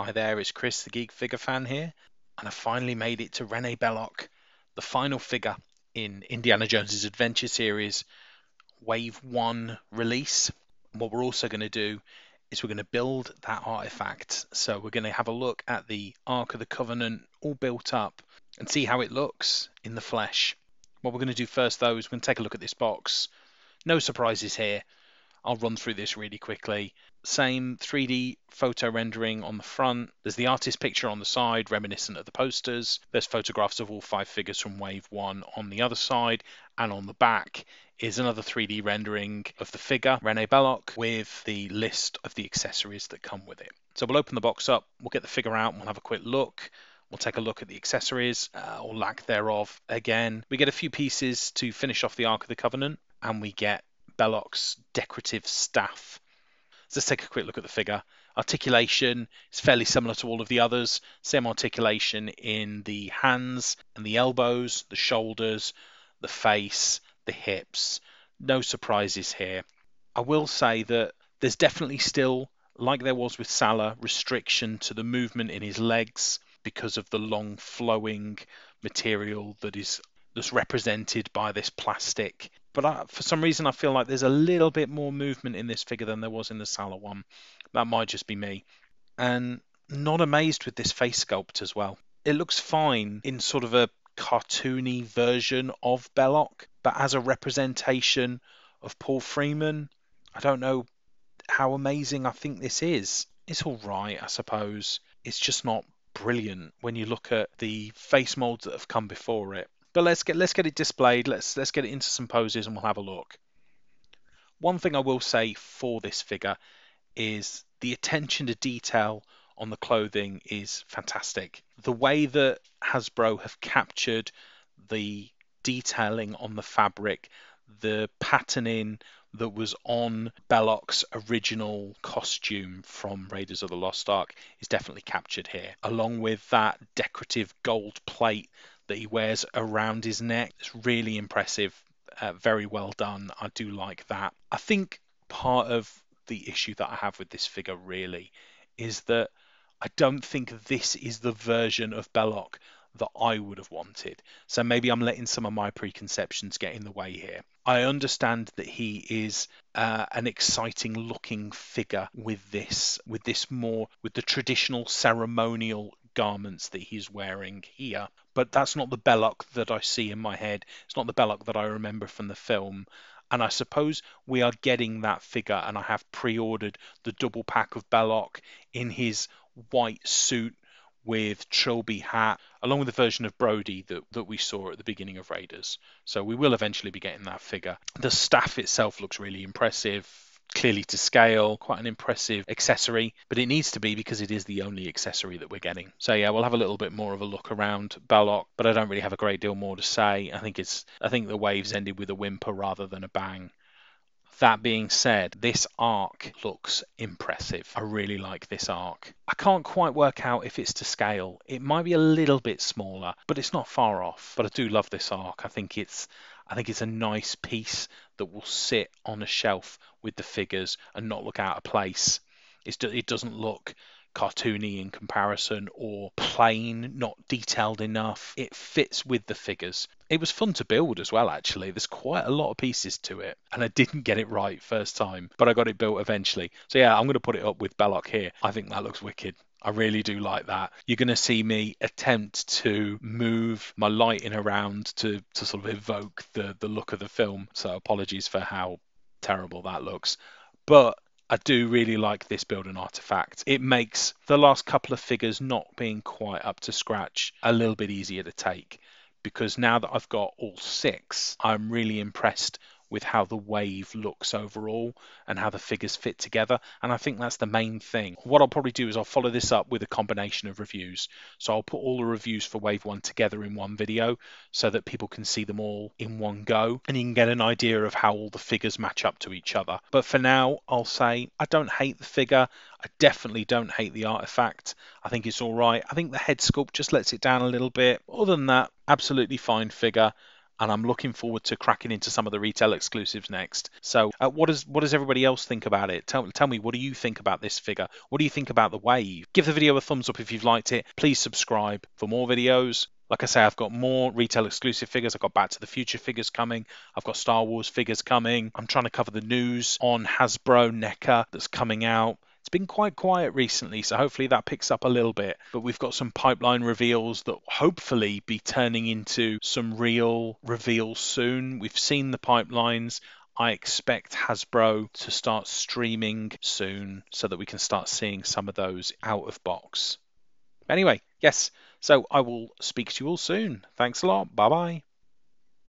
Hi there, it's Chris, the Geek Figure Fan here, and I finally made it to René Belloq, the final figure in Indiana Jones's Adventure series Wave 1 release. And what we're also going to do is we're going to build that artifact. So we're going to have a look at the Ark of the Covenant all built up and see how it looks in the flesh. What we're going to do first though is we're going to take a look at this box. No surprises here. I'll run through this really quickly. Same 3D photo rendering on the front. There's the artist picture on the side, reminiscent of the posters. There's photographs of all 5 figures from Wave 1 on the other side. And on the back is another 3D rendering of the figure, René Belloq, with the list of the accessories that come with it. So we'll open the box up, we'll get the figure out, and we'll have a quick look. We'll take a look at the accessories, or lack thereof. Again, we get a few pieces to finish off the Ark of the Covenant, and we get Belloq's decorative staff. So let's take a quick look at the figure. Articulation is fairly similar to all of the others. Same articulation in the hands and the elbows, the shoulders, the face, the hips. No surprises here. I will say that there's definitely still, like there was with Salah, restriction to the movement in his legs because of the long flowing material that's represented by this plastic. But for some reason, I feel like there's a little bit more movement in this figure than there was in the Salah one. That might just be me. And not amazed with this face sculpt as well. It looks fine in sort of a cartoony version of Belloq, but as a representation of Paul Freeman, I don't know how amazing I think this is. It's all right, I suppose. It's just not brilliant when you look at the face molds that have come before it. But let's get it displayed. Let's get it into some poses and we'll have a look. One thing I will say for this figure is the attention to detail on the clothing is fantastic. The way that Hasbro have captured the detailing on the fabric, the patterning that was on Belloq's original costume from Raiders of the Lost Ark is definitely captured here, along with that decorative gold plate that he wears around his neck. It's really impressive, very well done. I do like that. I think part of the issue that I have with this figure really is that I don't think this is the version of Belloq that I would have wanted. So maybe I'm letting some of my preconceptions get in the way here. I understand that he is an exciting looking figure with the traditional ceremonial garments that he's wearing here. But that's not the Belloq that I see in my head. It's not the Belloq that I remember from the film. And I suppose we are getting that figure, and I have pre-ordered the double pack of Belloq in his white suit with trilby hat, along with the version of Brody that we saw at the beginning of Raiders. So we will eventually be getting that figure. The staff itself looks really impressive, clearly to scale, quite an impressive accessory, but it needs to be because it is the only accessory that we're getting. So yeah, we'll have a little bit more of a look around Belloq, but I don't really have a great deal more to say. I think the waves ended with a whimper rather than a bang. That being said, this arc looks impressive. I really like this arc. I can't quite work out if it's to scale. It might be a little bit smaller, but it's not far off. But I do love this arc. I think it's a nice piece that will sit on a shelf with the figures and not look out of place. It doesn't look cartoony in comparison or plain, not detailed enough. It fits with the figures. It was fun to build as well, actually. There's quite a lot of pieces to it, and I didn't get it right first time, but I got it built eventually. So yeah, I'm going to put it up with Belloq here. I think that looks wicked. I really do like that. You're going to see me attempt to move my lighting around to sort of evoke the look of the film. So apologies for how terrible that looks. But I do really like this build and artifact. It makes the last couple of figures not being quite up to scratch a little bit easier to take, because now that I've got all 6, I'm really impressed with how the wave looks overall and how the figures fit together, and I think that's the main thing. What I'll probably do is I'll follow this up with a combination of reviews. So I'll put all the reviews for Wave 1 together in one video so that people can see them all in one go, and you can get an idea of how all the figures match up to each other. But for now, I'll say I don't hate the figure. I definitely don't hate the artifact. I think it's all right. I think the head sculpt just lets it down a little bit. Other than that, absolutely fine figure. and I'm looking forward to cracking into some of the retail exclusives next. So, what does everybody else think about it? Tell me, what do you think about this figure? What do you think about the Wave? Give the video a thumbs up if you've liked it. Please subscribe for more videos. Like I say, I've got more retail exclusive figures. I've got Back to the Future figures coming. I've got Star Wars figures coming. I'm trying to cover the news on Hasbro NECA that's coming out. It's been quite quiet recently, so hopefully that picks up a little bit. But we've got some pipeline reveals that hopefully be turning into some real reveals soon. We've seen the pipelines. I expect Hasbro to start streaming soon so that we can start seeing some of those out of box. Anyway, yes, so I will speak to you all soon. Thanks a lot. Bye bye.